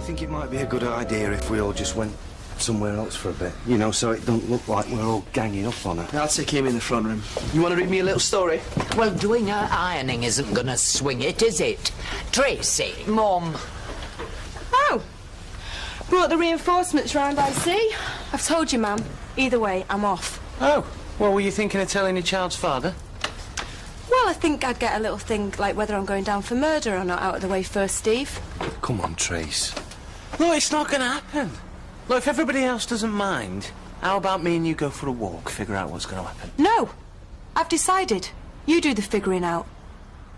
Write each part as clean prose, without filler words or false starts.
think it might be a good idea if we all just went somewhere else for a bit, you know, so it don't look like we're all ganging up on her. I'll take him in the front room. You want to read me a little story? Well, doing her ironing isn't going to swing it, is it? Tracy, Mum. Oh, brought the reinforcements round, I see. I've told you, ma'am. Either way, I'm off. Oh, well, were you thinking of telling your child's father? Well, I think I'd get a little thing like whether I'm going down for murder or not out of the way first, Steve. Come on, Trace. No, it's not going to happen. Look, if everybody else doesn't mind, how about me and you go for a walk, figure out what's going to happen? No, I've decided. You do the figuring out.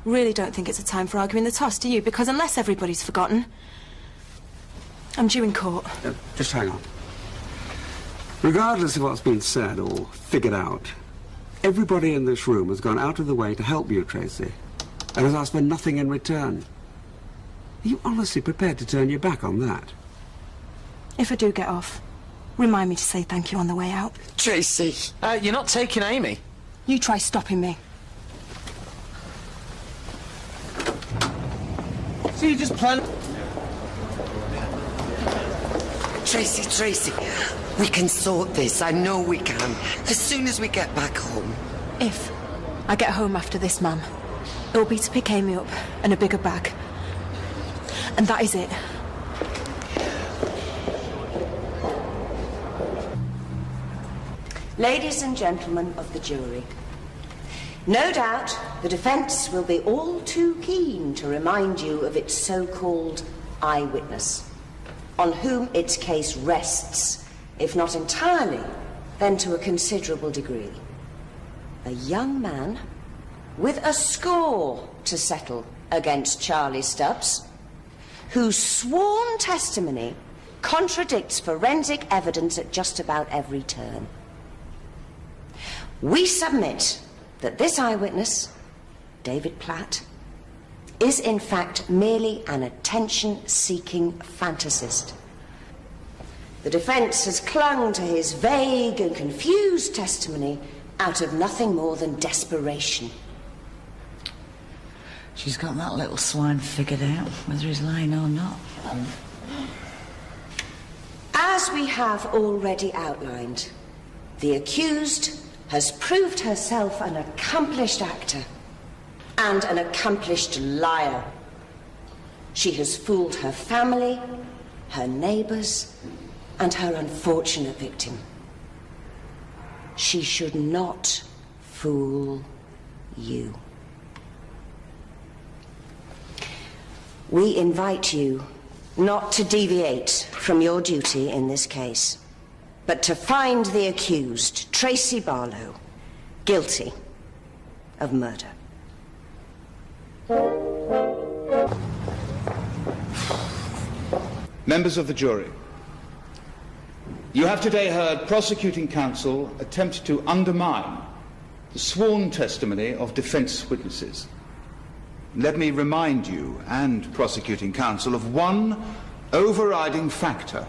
Really don't think it's a time for arguing the toss, do you? Because unless everybody's forgotten, I'm due in court. Just hang on. Regardless of what's been said or figured out, everybody in this room has gone out of the way to help you, Tracy, and has asked for nothing in return. Are you honestly prepared to turn your back on that? If I do get off, remind me to say thank you on the way out. Tracy. You're not taking Amy. You try stopping me. So you just plan... Tracy, we can sort this. I know we can. As soon as we get back home. If I get home after this, ma'am, it will be to pick Amy up and a bigger bag. And that is it. Ladies and gentlemen of the jury, no doubt the defence will be all too keen to remind you of its so-called eyewitness, on whom its case rests, if not entirely, then to a considerable degree. A young man with a score to settle against Charlie Stubbs, whose sworn testimony contradicts forensic evidence at just about every turn. We submit that this eyewitness, David Platt, is in fact merely an attention-seeking fantasist. The defence has clung to his vague and confused testimony out of nothing more than desperation. She's got that little swine figured out, whether he's lying or not. As we have already outlined, the accused has proved herself an accomplished actor and an accomplished liar. She has fooled her family, her neighbours, and her unfortunate victim. She should not fool you. We invite you not to deviate from your duty in this case, but to find the accused, Tracy Barlow, guilty of murder. Members of the jury, you have today heard prosecuting counsel attempt to undermine the sworn testimony of defence witnesses. Let me remind you and prosecuting counsel of one overriding factor.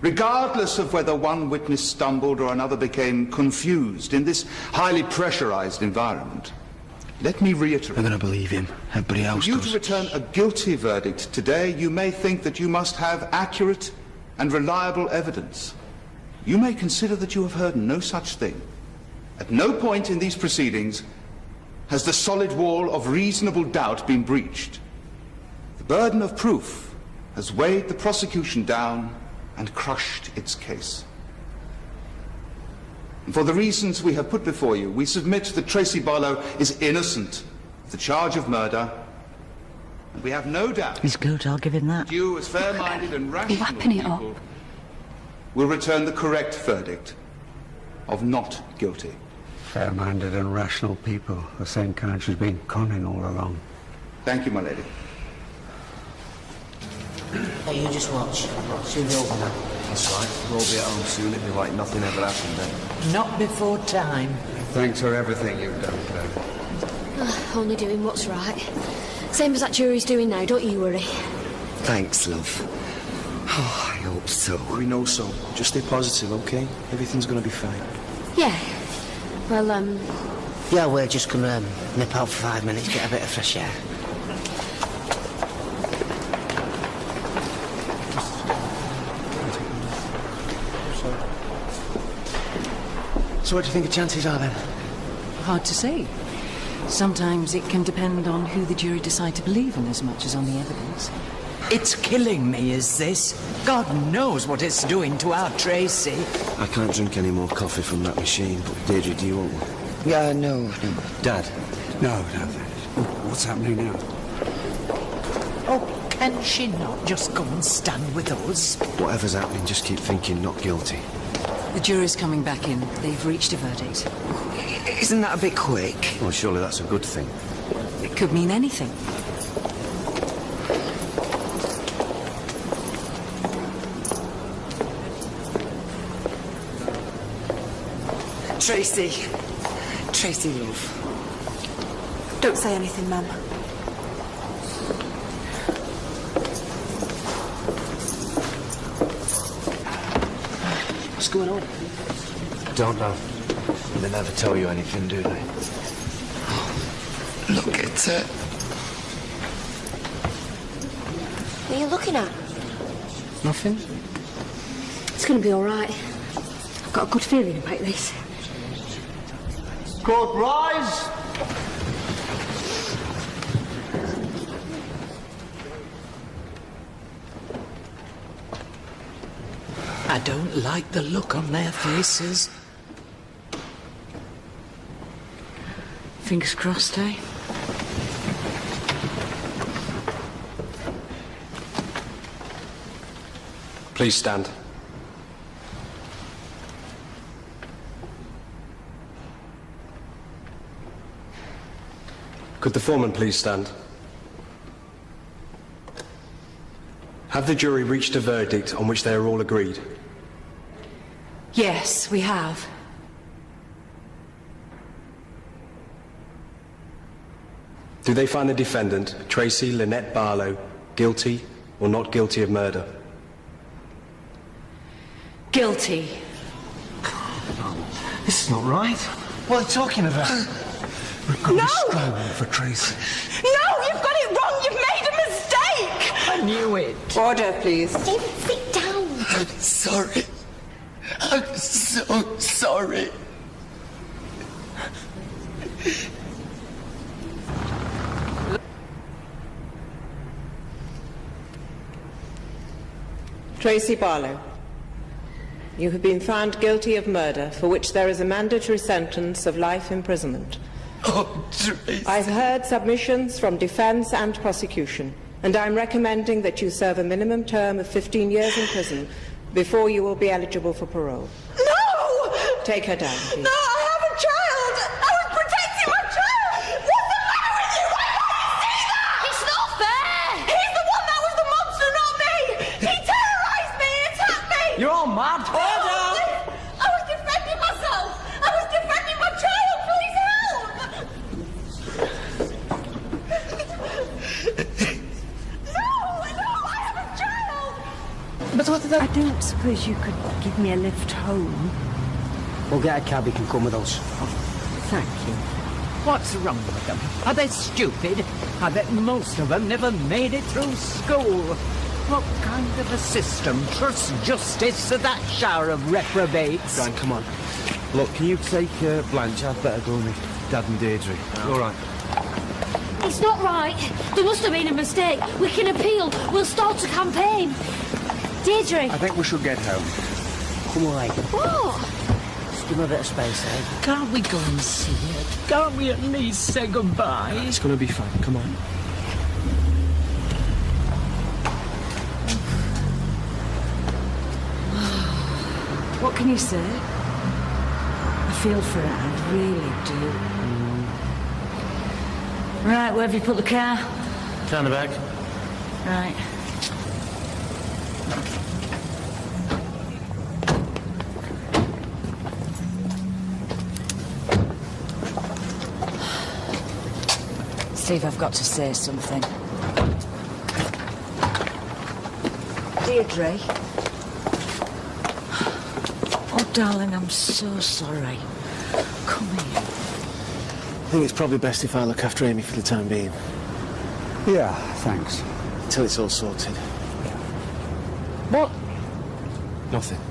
Regardless of whether one witness stumbled or another became confused in this highly pressurized environment, let me reiterate. I'm going to believe him. Everybody else For you does. to return a guilty verdict today, you may think that you must have accurate and reliable evidence. You may consider that you have heard no such thing. At no point in these proceedings has the solid wall of reasonable doubt been breached. The burden of proof has weighed the prosecution down and crushed its case. And for the reasons we have put before you, we submit that Tracy Barlow is innocent of the charge of murder, and we have no doubt He's good, I'll give him that. you, as fair-minded and rational lapping it up. people, will return the correct verdict of not guilty. Fair-minded and rational people, the same kind she's been conning all along. Thank you, my lady. Hey, you just watch. Soon you'll over now. That's right. We'll be at home soon. It'll be like nothing ever happened then. Not before time. Thanks for everything you've done, Claire. Only doing what's right. Same as that jury's doing now, don't you worry. Thanks, love. Oh, I hope so. We know so. Just stay positive, okay? Everything's going to be fine. Yeah. Well, Yeah, we're just gonna nip out for 5 minutes, get a bit of fresh air. So what do you think the chances are then? Hard to say. Sometimes it can depend on who the jury decide to believe in as much as on the evidence. It's killing me, is this? God knows what it's doing to our Tracy. I can't drink any more coffee from that machine, but Deirdre, do you want one? Yeah, no. Dad? No, thanks. What's happening now? Oh, can she not just go and stand with us? Whatever's happening, just keep thinking not guilty. The jury's coming back in. They've reached a verdict. Isn't that a bit quick? Well, surely that's a good thing. It could mean anything. Tracy. Tracy, love. Don't say anything, Mum. What's going on? Don't know. They never tell you anything, do they? Look at her. What are you looking at? Nothing? It's going to be all right. I've got a good feeling about this. Court, rise! I don't like the look on their faces. Fingers crossed, eh? Please stand. Could the foreman please stand? Have the jury reached a verdict on which they are all agreed? Yes, we have. Do they find the defendant, Tracy Lynette Barlow, guilty or not guilty of murder? Guilty. This is not right. What are they talking about? We've got to scramble for Tracy. No, you've got it wrong. You've made a mistake. I knew it. Order, please. David, sit down. I'm sorry. I'm so sorry. Tracy Barlow, you have been found guilty of murder, for which there is a mandatory sentence of life imprisonment. Oh, Tracy. I've heard submissions from defence and prosecution, and I'm recommending that you serve a minimum term of 15 years in prison before you will be eligible for parole. No! Take her down, please. No, I have a child. I was protecting my child. What's the matter with you? Why can't you see that? It's not fair! He's the one that was the monster, not me. He terrorised me. He attacked me. You're all mad. I was defending myself. I was defending my child. Please help. No, I have a child. But what did I don't suppose you could give me a lift home? We'll get a cab, he can come with us. Thank you. What's wrong with them? Are they stupid? I bet most of them never made it through school. What kind of a system trusts justice to that shower of reprobates? Brian, come on. Look, can you take Blanche? I'd better go with Dad and Deirdre. All right. It's not right. There must have been a mistake. We can appeal. We'll start a campaign. Deirdre. I think we should get home. Come away. What? Just give me a bit of space, eh? Can't we go and see it? Can't we at least say goodbye? It's gonna be fine. Come on. What can you say? I feel for it, I really do. Right, where have you put the car? Down the back. Right. Steve, I've got to say something. Deirdre. Oh, darling, I'm so sorry. Come here. I think it's probably best if I look after Amy for the time being. Yeah, thanks. Until it's all sorted. What? Nothing.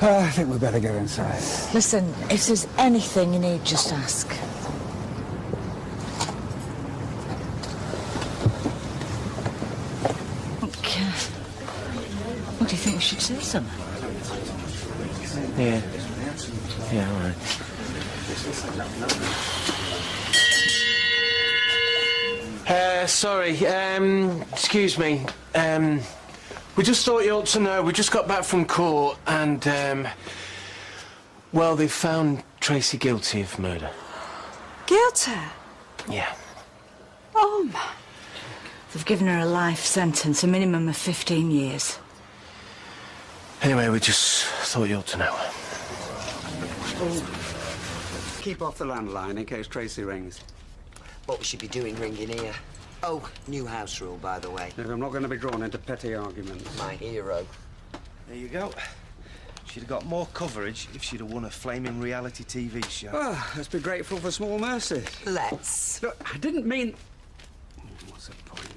I think we'd better go inside. Listen, if there's anything you need, just ask. Okay. What do you think we should say something? Yeah. Yeah, all right. Sorry, excuse me. We just thought you ought to know. We just got back from court and, well, they've found Tracy guilty of murder. Guilty? Yeah. Oh, my. They've given her a life sentence, a minimum of 15 years. Anyway, we just thought you ought to know. Keep off the landline in case Tracy rings. What we should be doing ringing here. Oh, new house rule, by the way. Look, I'm not going to be drawn into petty arguments. My hero. There you go. She'd have got more coverage if she'd have won a flaming reality TV show. Oh, let's be grateful for small mercy. Let's. Look, I didn't mean... What's the point?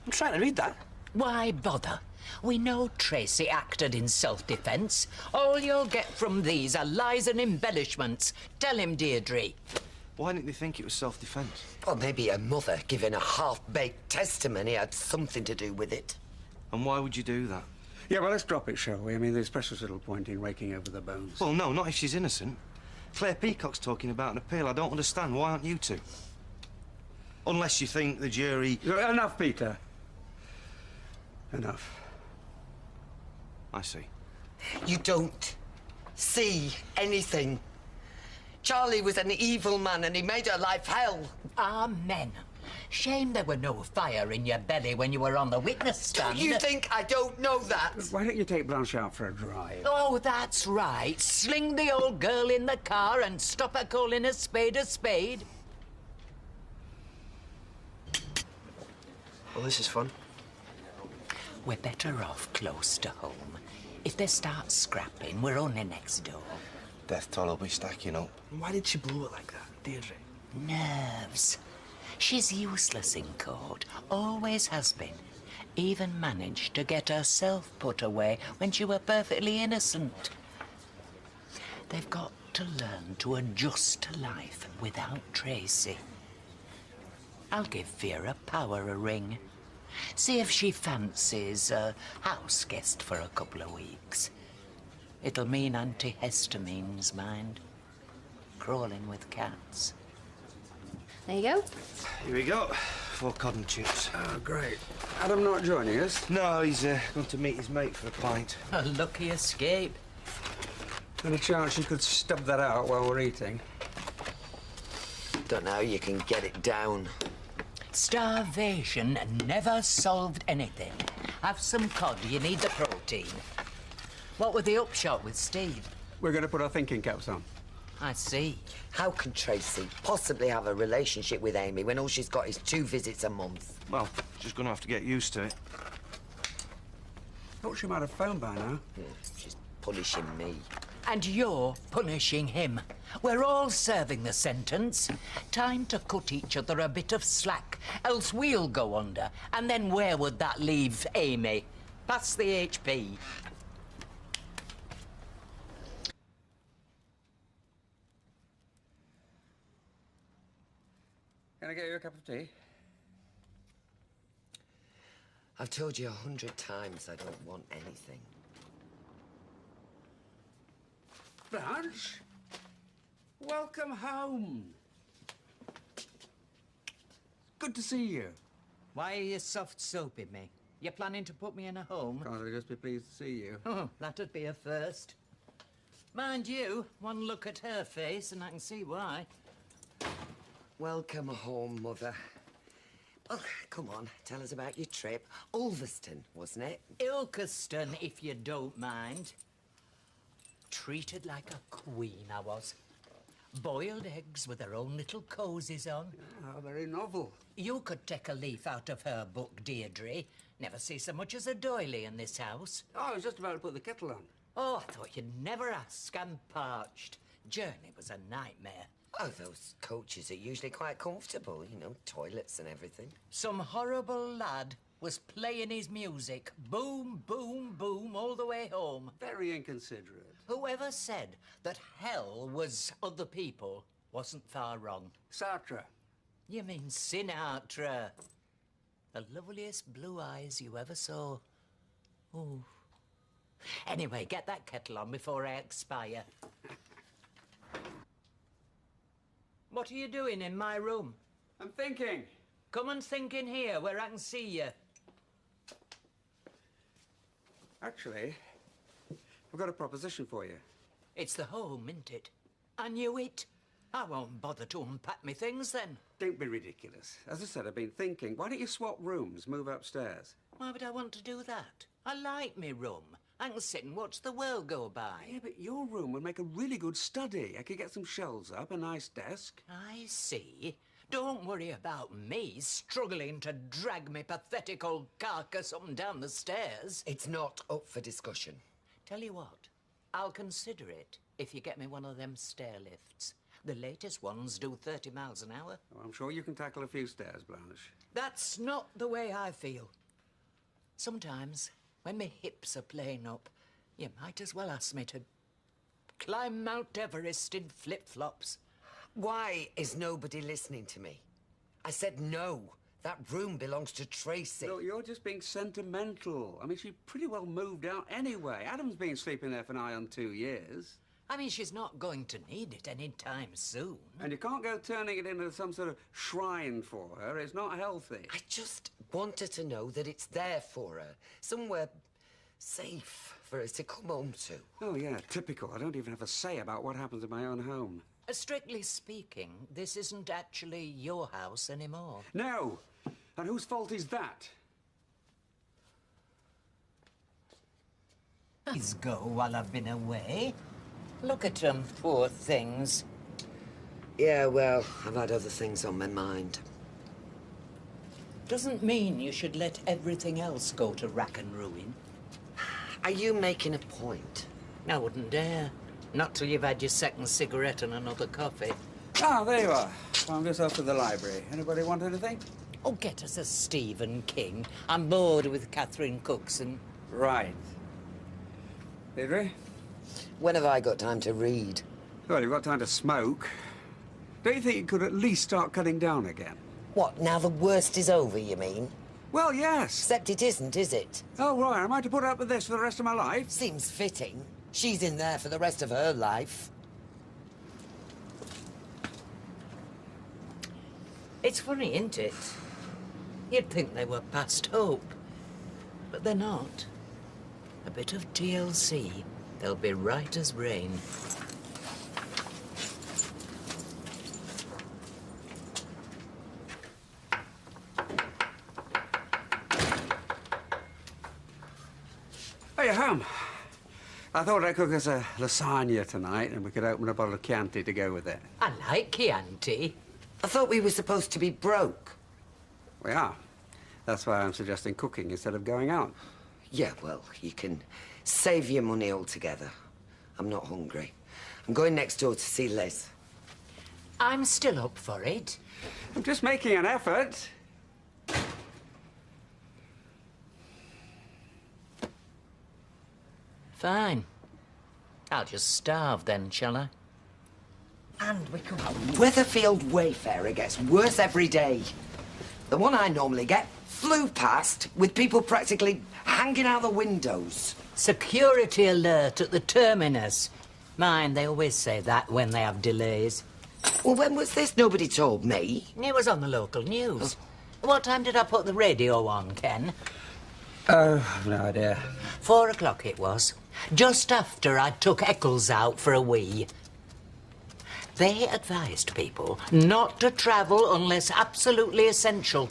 I'm trying to read that. Why bother? We know Tracy acted in self-defence. All you'll get from these are lies and embellishments. Tell him, Deirdre. Why didn't they think it was self-defence? Well, maybe her mother giving a half-baked testimony had something to do with it. And why would you do that? Yeah, well, let's drop it, shall we? I mean, there's precious little point in raking over the bones. Well, no, not if she's innocent. Claire Peacock's talking about an appeal. I don't understand. Why aren't you two? Unless you think the jury... Enough, Peter. Enough. I see. You don't see anything. Charlie was an evil man and he made her life hell. Amen. Shame there were no fire in your belly when you were on the witness stand. Don't you think I don't know that? Why don't you take Blanche out for a drive? Oh, that's right. Sling the old girl in the car and stop her calling a spade a spade. Well, this is fun. We're better off close to home. If they start scrapping, we're only next door. Death toll will be stacking up. Why did she blow it like that, Deirdre? Nerves. She's useless in court. Always has been. Even managed to get herself put away when she were perfectly innocent. They've got to learn to adjust to life without Tracy. I'll give Vera Power a ring. See if she fancies a house guest for a couple of weeks. It'll mean antihistamines, mind. Crawling with cats. There you go. Here we go. 4 cod and chips. Oh, great. Adam not joining us? No, he's going to meet his mate for a pint. A lucky escape. Any chance you could stub that out while we're eating? Don't know how you can get it down. Starvation never solved anything. Have some cod, you need the protein. What were the upshot with Steve? We're going to put our thinking caps on. I see. How can Tracy possibly have a relationship with Amy when all she's got is 2 visits a month? Well, she's going to have to get used to it. Thought she might have phoned by now. She's punishing me. And you're punishing him. We're all serving the sentence. Time to cut each other a bit of slack, else we'll go under. And then where would that leave Amy? Pass the HP. Can I get you a cup of tea? I've told you 100 times I don't want anything. Blanche? Welcome home. Good to see you. Why are you soft-soaping me? You planning to put me in a home? Can't I just be pleased to see you? Oh, that'd be a first. Mind you, one look at her face and I can see why. Welcome home, Mother. Well, come on, tell us about your trip. Ulverston, wasn't it? Ilkeston, if you don't mind. Treated like a queen, I was. Boiled eggs with her own little cosies on. How very novel. You could take a leaf out of her book, Deirdre. Never see so much as a doily in this house. Oh, I was just about to put the kettle on. Oh, I thought you'd never ask. I'm parched. Journey was a nightmare. Oh, those coaches are usually quite comfortable, you know, toilets and everything. Some horrible lad was playing his music. Boom, boom, boom, all the way home. Very inconsiderate. Whoever said that hell was other people wasn't far wrong. Sartre. You mean Sinatra. The loveliest blue eyes you ever saw. Ooh. Anyway, get that kettle on before I expire. What are you doing in my room? I'm thinking. Come and think in here where I can see you. Actually, I've got a proposition for you. It's the home, isn't it? I knew it. I won't bother to unpack me things then. Don't be ridiculous. As I said, I've been thinking, why don't you swap rooms, move upstairs? Why would I want to do that? I like me room. I can sit and watch the world go by. Yeah, but your room would make a really good study. I could get some shelves up, a nice desk. I see. Don't worry about me struggling to drag me pathetic old carcass up and down the stairs. It's not up for discussion. Tell you what, I'll consider it if you get me one of them stair lifts. The latest ones do 30 miles an hour. Oh, I'm sure you can tackle a few stairs, Blanche. That's not the way I feel. Sometimes, when my hips are playing up, you might as well ask me to climb Mount Everest in flip-flops. Why is nobody listening to me? I said no. That room belongs to Tracy. Look, you're just being sentimental. I mean, she pretty well moved out anyway. Adam's been sleeping there for nigh on 2 years. I mean, she's not going to need it any time soon. And you can't go turning it into some sort of shrine for her. It's not healthy. I just want her to know that it's there for her. Somewhere safe for her to come home to. Oh, yeah, typical. I don't even have a say about what happens in my own home. Strictly speaking, this isn't actually your house anymore. No! And whose fault is that? Please go while I've been away. Look at them, poor things. Yeah, well, I've had other things on my mind. Doesn't mean you should let everything else go to rack and ruin. Are you making a point? I wouldn't dare. Not till you've had your second cigarette and another coffee. Ah, there you are. I'm just off to the library. Anybody want anything? Oh, get us a Stephen King. I'm bored with Catherine Cookson. Right. Deirdre? When have I got time to read? Well, you've got time to smoke. Don't you think you could at least start cutting down again? What, now the worst is over, you mean? Well, yes. Except it isn't, is it? Oh, right. Am I to put up with this for the rest of my life? Seems fitting. She's in there for the rest of her life. It's funny, isn't it? You'd think they were past hope. But they're not. A bit of TLC, they'll be right as rain. Oh, you're home. I thought I'd cook us a lasagna tonight and we could open a bottle of Chianti to go with it. I like Chianti. I thought we were supposed to be broke. We are. That's why I'm suggesting cooking instead of going out. Yeah, well, you can save your money altogether. I'm not hungry. I'm going next door to see Liz. I'm still up for it. I'm just making an effort. Fine. I'll just starve then, shall I? And we come home. Weatherfield Wayfarer gets worse every day. The one I normally get flew past with people practically hanging out the windows. Security alert at the terminus. Mind, they always say that when they have delays. Well, when was this? Nobody told me. It was on the local news. What time did I put the radio on, Ken? I've no idea. 4 o'clock it was. Just after I took Eccles out for a wee. They advised people not to travel unless absolutely essential.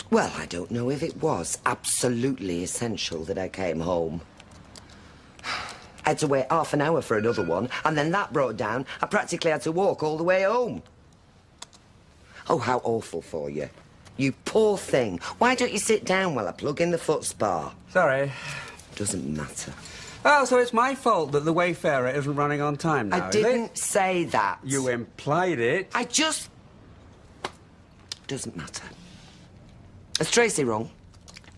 Well, I don't know if it was absolutely essential that I came home. I had to wait half an hour for another one, and then that broke down. I practically had to walk all the way home. Oh, how awful for you. You poor thing. Why don't you sit down while I plug in the foot spa? Sorry. Doesn't matter. Oh, so it's my fault that the Wayfarer isn't running on time now, I didn't say that. You implied it. I just... Doesn't matter. Is Tracy wrong?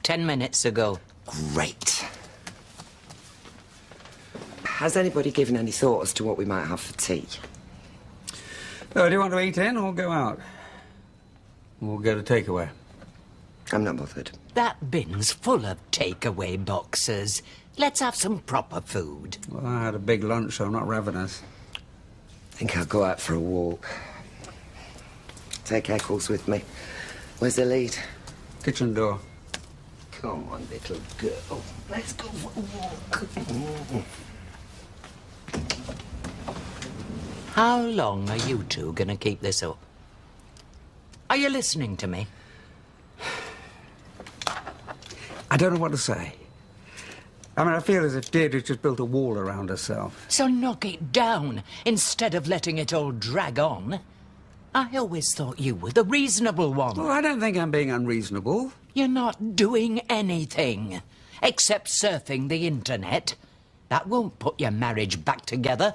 10 minutes ago. Great. Has anybody given any thought as to what we might have for tea? Oh, do you want to eat in or go out? We'll get a takeaway. I'm not bothered. That bin's full of takeaway boxes. Let's have some proper food. Well, I had a big lunch, so I'm not ravenous. I think I'll go out for a walk. Take Eccles with me. Where's the lead? Kitchen door. Come on, little girl. Let's go for a walk. How long are you two gonna keep this up? Are you listening to me? I don't know what to say. I mean, I feel as if Deirdre just built a wall around herself. So knock it down instead of letting it all drag on. I always thought you were the reasonable one. Well, I don't think I'm being unreasonable. You're not doing anything except surfing the internet. That won't put your marriage back together.